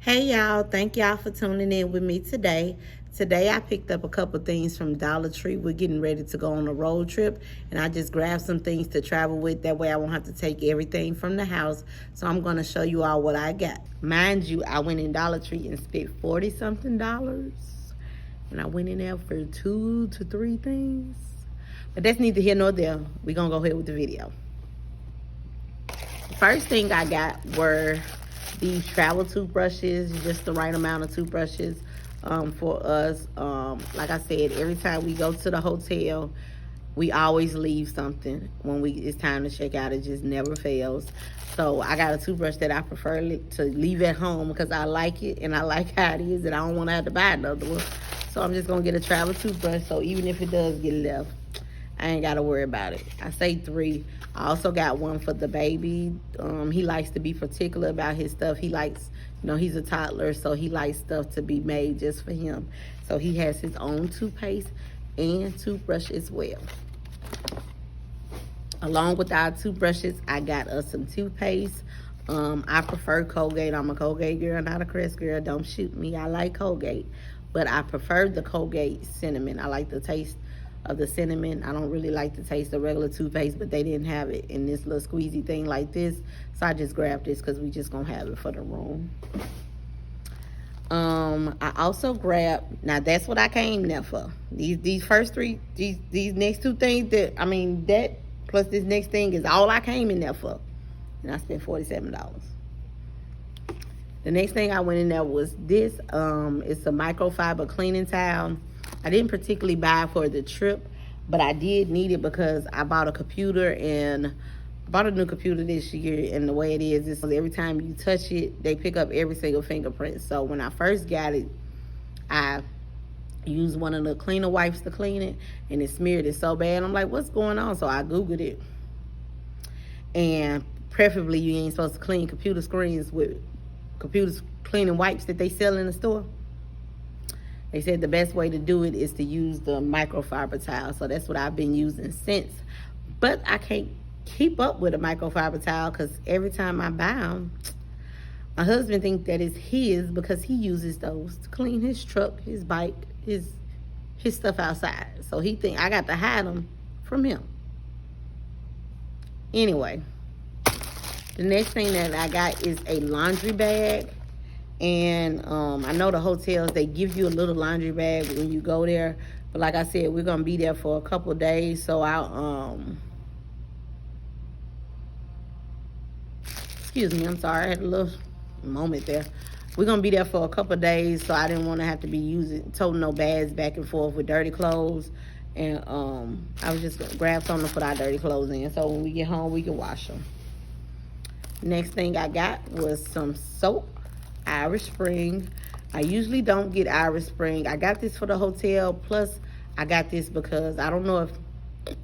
Hey y'all, thank y'all for tuning in with me today. Today I picked up a couple things from Dollar Tree. We're getting ready to go on a road trip and I just grabbed some things to travel with. That way I won't have to take everything from the house. So I'm going to show you all what I got. Mind you, I went in Dollar Tree and spent 40 something dollars. And I went in there for 2 to 3 things. But that's neither here nor there. We're going to go ahead with the video. First thing I got were these travel toothbrushes, just the right amount of toothbrushes for us. Like I said, every time we go to the hotel, we always leave something when it's time to check out. It just never fails. So I got a toothbrush that I prefer to leave at home because I like it and I like how it is, and I don't want to have to buy another one. So I'm just going to get a travel toothbrush, so even if it does get left, I ain't got to worry about it. I say 3. I also got one for the baby. He likes to be particular about his stuff. He likes, he's a toddler, so he likes stuff to be made just for him. So he has his own toothpaste and toothbrush as well. Along with our toothbrushes, I got us some toothpaste. I prefer Colgate. I'm a Colgate girl, not a Crest girl. Don't shoot me. I like Colgate. But I prefer the Colgate cinnamon. I like the taste of the cinnamon. I don't really like the taste of regular toothpaste, but they didn't have it in this little squeezy thing like this, so I just grabbed this because we just gonna have it for the room. I also grabbed, now that's what I came there for. These first 3, these next 2 things, that plus this next thing is all I came in there for, and I spent $47. The next thing I went in there was this. It's a microfiber cleaning towel. I didn't particularly buy it for the trip, but I did need it because I bought a computer, and I bought a new computer this year, and the way it is every time you touch it, they pick up every single fingerprint. So when I first got it, I used one of the cleaner wipes to clean it, and it smeared it so bad. I'm like, what's going on? So I Googled it. And preferably, you ain't supposed to clean computer screens with computer cleaning wipes that they sell in the store. They said the best way to do it is to use the microfiber towel. So that's what I've been using since. But I can't keep up with a microfiber towel because every time I buy them, my husband thinks that it's his because he uses those to clean his truck, his bike, his stuff outside. So he think I got to hide them from him. Anyway, the next thing that I got is a laundry bag. And I know the hotels, they give you a little laundry bag when you go there. But like I said, we're going to be there for a couple of days. So excuse me, I'm sorry. I had a little moment there. We're going to be there for a couple of days. So I didn't want to have to be toting no bags back and forth with dirty clothes. And I was just going to grab something to put our dirty clothes in. So when we get home, we can wash them. Next thing I got was some soap. Irish Spring. I usually don't get Irish Spring. I got this for the hotel, plus I got this because I don't know if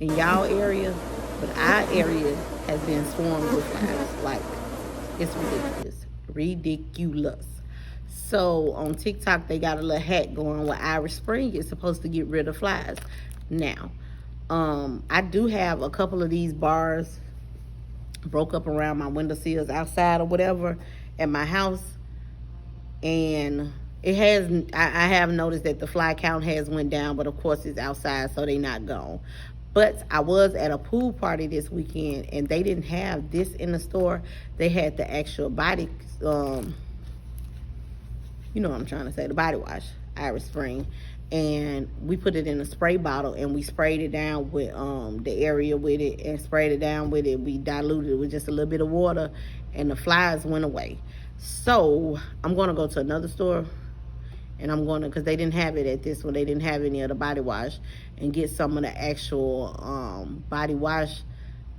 in y'all area, but our area has been swarmed with flies. Like, it's ridiculous. So on TikTok, they got a little hack going where Irish Spring is supposed to get rid of flies. Now, I do have a couple of these bars broke up around my windowsills outside or whatever at my house. And it has, I have noticed that the fly count has went down, but of course it's outside, so they not gone. But I was at a pool party this weekend, and they didn't have this in the store. They had the actual body, you know what I'm trying to say, the body wash, Irish Spring. And we put it in a spray bottle, and we sprayed it down with the area with it, and sprayed it down with it. We diluted it with just a little bit of water, and the flies went away. So I'm going to go to another store, and I'm going to, because they didn't have it at this one, they didn't have any of the body wash, and get some of the actual body wash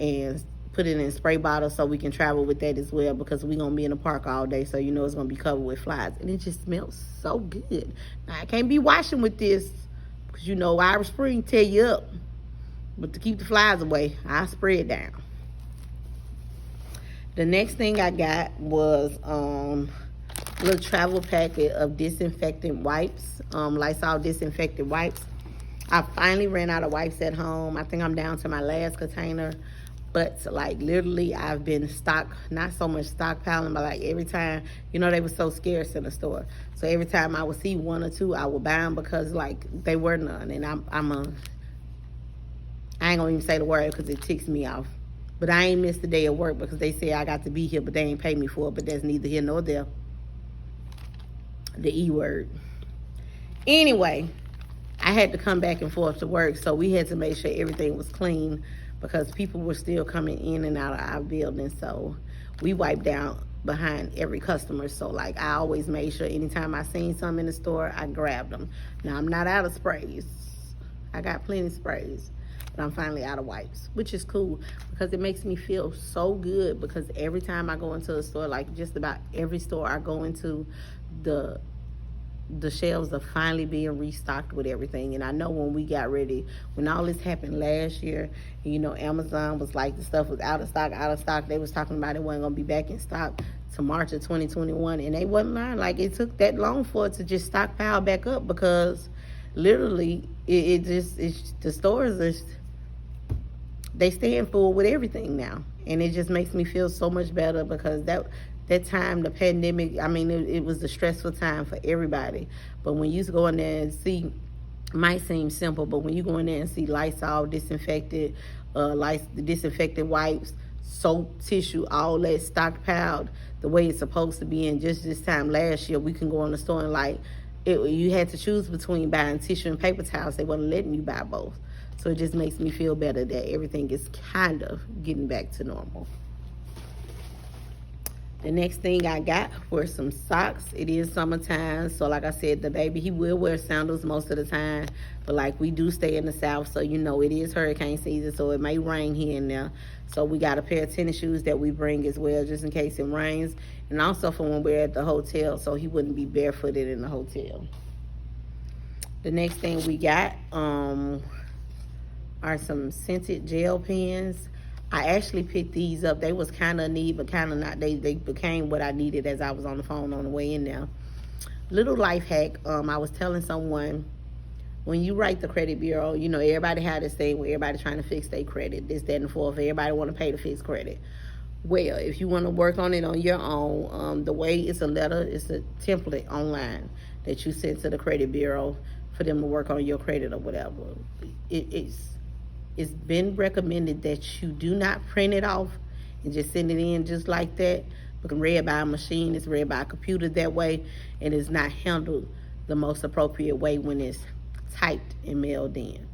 and put it in a spray bottle so we can travel with that as well, because we're going to be in the park all day, so it's going to be covered with flies. And it just smells so good. Now, I can't be washing with this because Irish Spring tear you up. But to keep the flies away, I spray it down. The next thing I got was a little travel packet of disinfectant wipes, Lysol disinfectant wipes. I finally ran out of wipes at home. I think I'm down to my last container. But like literally I've been not so much stockpiling, but like every time, you know, they were so scarce in the store. So every time I would see one or two, I would buy them because like they were none. And I ain't gonna even say the word because it ticks me off. But I ain't missed a day of work because they say I got to be here, but they ain't pay me for it. But that's neither here nor there. The E word. Anyway, I had to come back and forth to work, so we had to make sure everything was clean because people were still coming in and out of our building. So we wiped down behind every customer. So like I always made sure anytime I seen something in the store, I grabbed them. Now I'm not out of sprays. I got plenty of sprays, but I'm finally out of wipes, which is cool because it makes me feel so good because every time I go into a store, like just about every store I go into, the shelves are finally being restocked with everything. And I know when we got ready, when all this happened last year, you know, Amazon was like the stuff was out of stock. They was talking about it wasn't gonna be back in stock to March of 2021, and they wasn't lying. Like it took that long for it to just stockpile back up because literally the stores they stand full with everything now, and it just makes me feel so much better because that time, the pandemic, I mean, it was a stressful time for everybody. But when you go in there and see, it might seem simple, but when you go in there and see Lysol, disinfected wipes, soap, tissue, all that stockpiled the way it's supposed to be. And just this time last year, we can go in the store and like, you had to choose between buying tissue and paper towels. They wasn't letting you buy both. So it just makes me feel better that everything is kind of getting back to normal. The next thing I got were some socks. It is summertime, so like I said, the baby, he will wear sandals most of the time. But like we do stay in the South, so you know it is hurricane season, so it may rain here and there. So we got a pair of tennis shoes that we bring as well, just in case it rains. And also for when we're at the hotel, so he wouldn't be barefooted in the hotel. The next thing we got are some scented gel pens. I actually picked these up. They was kind of need, but kind of not. They became what I needed as I was on the phone on the way in there. Little life hack. I was telling someone, when you write the credit bureau, you know, everybody had this thing where everybody trying to fix their credit. This, that, and the fourth. Everybody want to pay to fix credit. Well, if you want to work on it on your own, the way it's a letter, it's a template online that you send to the credit bureau for them to work on your credit or whatever. It's been recommended that you do not print it off and just send it in just like that. Because read by a machine, it's read by a computer that way, and it's not handled the most appropriate way when it's typed and mailed in.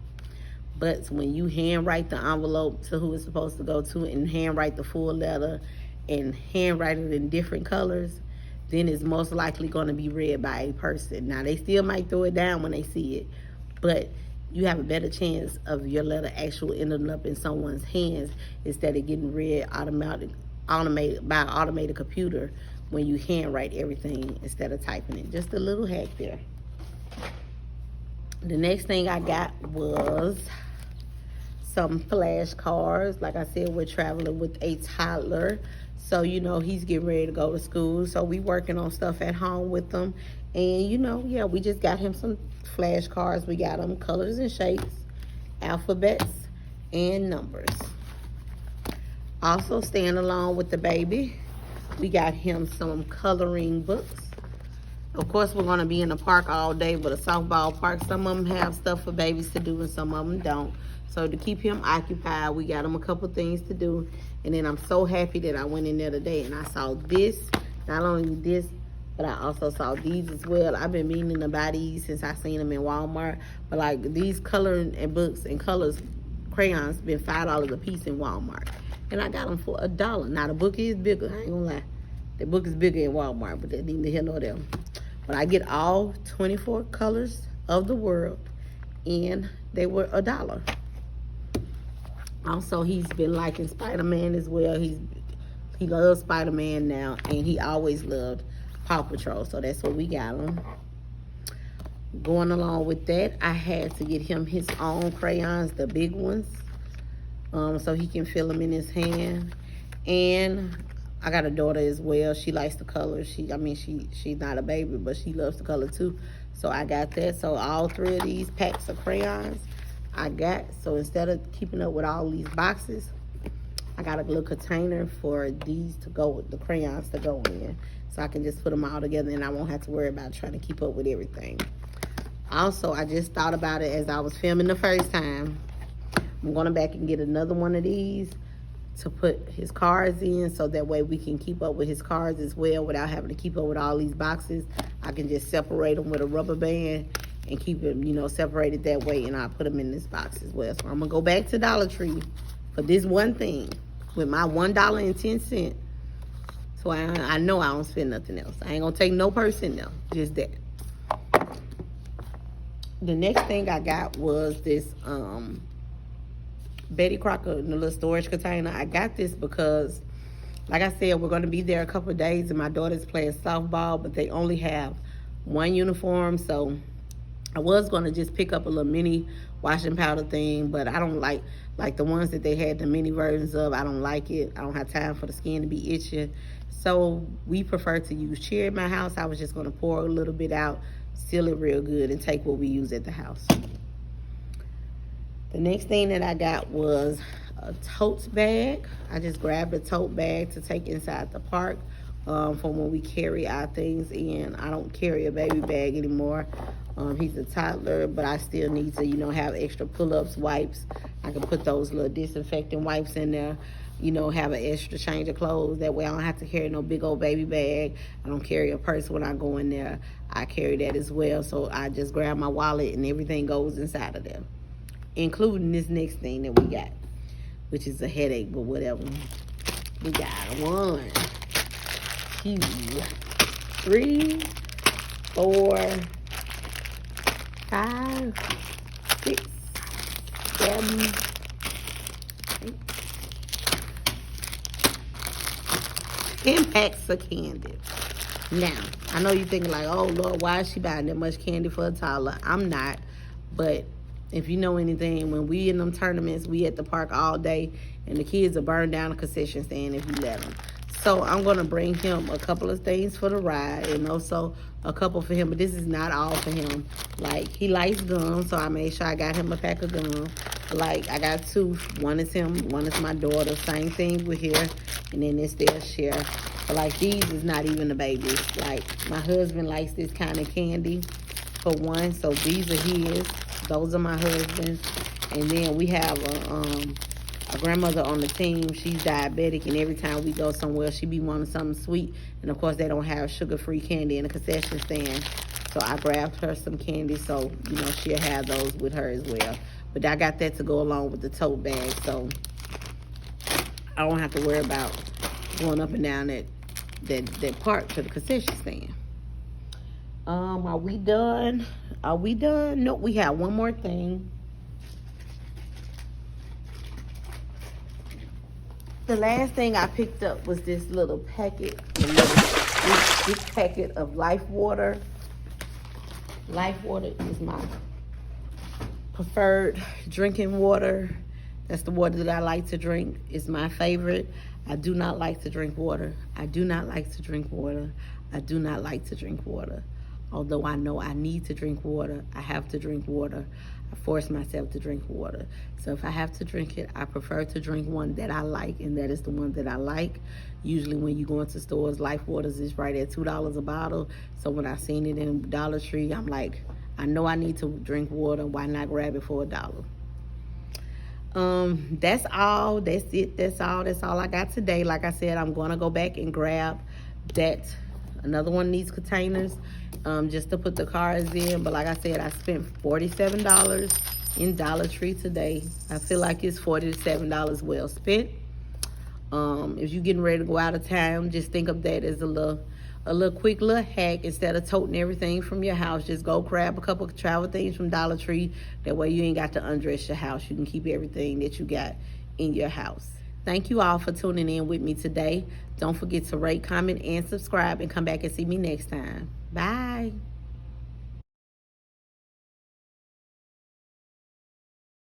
But when you handwrite the envelope to who it's supposed to go to and handwrite the full letter and handwrite it in different colors, then it's most likely going to be read by a person. Now, they still might throw it down when they see it, but you have a better chance of your letter actually ending up in someone's hands instead of getting read automated by an automated computer when you handwrite everything instead of typing it. Just a little hack there. The next thing I got was some flashcards. Like I said, we're traveling with a toddler, so you know he's getting ready to go to school, so we working on stuff at home with them. And you know, yeah, we just got him some flashcards. We got them colors and shapes, alphabets, and numbers. Also, staying along with the baby, we got him some coloring books. Of course, we're going to be in the park all day, but a softball park, some of them have stuff for babies to do and some of them don't. So to keep him occupied, we got him a couple things to do. And then I'm so happy that I went in there today and I saw this, not only this, but I also saw these as well. I've been meaning to buy these since I seen them in Walmart. But like these coloring and books and colors crayons been $5 a piece in Walmart. And I got them for $1. Now the book is bigger, I ain't gonna lie. The book is bigger in Walmart, but that neither here nor there. But I get all 24 colors of the world, and they were $1. Also, he's been liking Spider-Man as well. He loves Spider-Man now, and he always loved Paw Patrol, so that's what we got him. Going along with that, I had to get him his own crayons, the big ones, so he can fill them in his hand. And I got a daughter as well. She likes the color. She's not a baby, but she loves the color too. So I got that. So all 3 of these packs of crayons I got. So instead of keeping up with all these boxes, I got a little container for these to go, the crayons to go in. So I can just put them all together and I won't have to worry about trying to keep up with everything. Also, I just thought about it as I was filming the first time. I'm going back and get another one of these to put his cards in, so that way we can keep up with his cards as well without having to keep up with all these boxes. I can just separate them with a rubber band and keep them, you know, separated that way, and I'll put them in this box as well. So I'm gonna go back to Dollar Tree for this one thing with my $1.10. So I know I don't spend nothing else. I ain't gonna take no purse in there, just that. The next thing I got was this Betty Crocker in the little storage container. I got this because, like I said, we're going to be there a couple of days, and my daughter's playing softball, but they only have one uniform. So I was going to just pick up a little mini washing powder thing, but I don't like the ones that they had the mini versions of. I don't like it. I don't have time for the skin to be itching. So we prefer to use Cheer in my house. I was just going to pour a little bit out, seal it real good, and take what we use at the house. The next thing that I got was a tote bag. I just grabbed a tote bag to take inside the park for when we carry our things in. I don't carry a baby bag anymore. He's a toddler, but I still need to, you know, have extra pull-ups, wipes. I can put those little disinfectant wipes in there, you know, have an extra change of clothes. That way I don't have to carry no big old baby bag. I don't carry a purse when I go in there. I carry that as well. So I just grab my wallet and everything goes inside of there, including this next thing that we got, which is a headache, but whatever. We got 1, 2, 3, 4, 5, 6, 7, 8, 10 packs of candy. Now, I know you're thinking like, oh Lord, why is she buying that much candy for a toddler? I'm not, but if you know anything, when we in them tournaments, we at the park all day, and the kids are burned down the concession stand if you let them. So I'm going to bring him a couple of things for the ride, and also a couple for him, but this is not all for him. Like, he likes gum, so I made sure I got him a pack of gum. Like, I got 2. One is him, one is my daughter. Same thing with here, and then it's their share. But like, these is not even the babies. Like, my husband likes this kind of candy for one, so these are his. Those are my husband's. And then we have a grandmother on the team. She's diabetic, and every time we go somewhere, she be wanting something sweet. And of course, they don't have sugar-free candy in the concession stand. So I grabbed her some candy, so, you know, she'll have those with her as well. But I got that to go along with the tote bag, so I don't have to worry about going up and down that park to the concession stand. Are we done? Are we done? No, we have one more thing. The last thing I picked up was this little packet, this packet of Life Water. Life Water is my preferred drinking water. That's the water that I like to drink. It's my favorite. I do not like to drink water. I do not like to drink water. I do not like to drink water. Although I know I need to drink water, I have to drink water. I force myself to drink water. So if I have to drink it, I prefer to drink one that I like, and that is the one that I like. Usually when you go into stores, Life Waters is right at $2 a bottle. So when I seen it in Dollar Tree, I'm like, I know I need to drink water. Why not grab it for $1? That's all. That's it. That's all I got today. Like I said, I'm going to go back and grab another one of these containers, just to put the cards in. But like I said, I spent $47 in Dollar Tree today. I feel like it's $47 well spent. If you're getting ready to go out of town, just think of that as a little quick little hack. Instead of toting everything from your house, just go grab a couple of travel things from Dollar Tree. That way you ain't got to undress your house. You can keep everything that you got in your house. Thank you all for tuning in with me today. Don't forget to rate, comment, and subscribe, and come back and see me next time. Bye.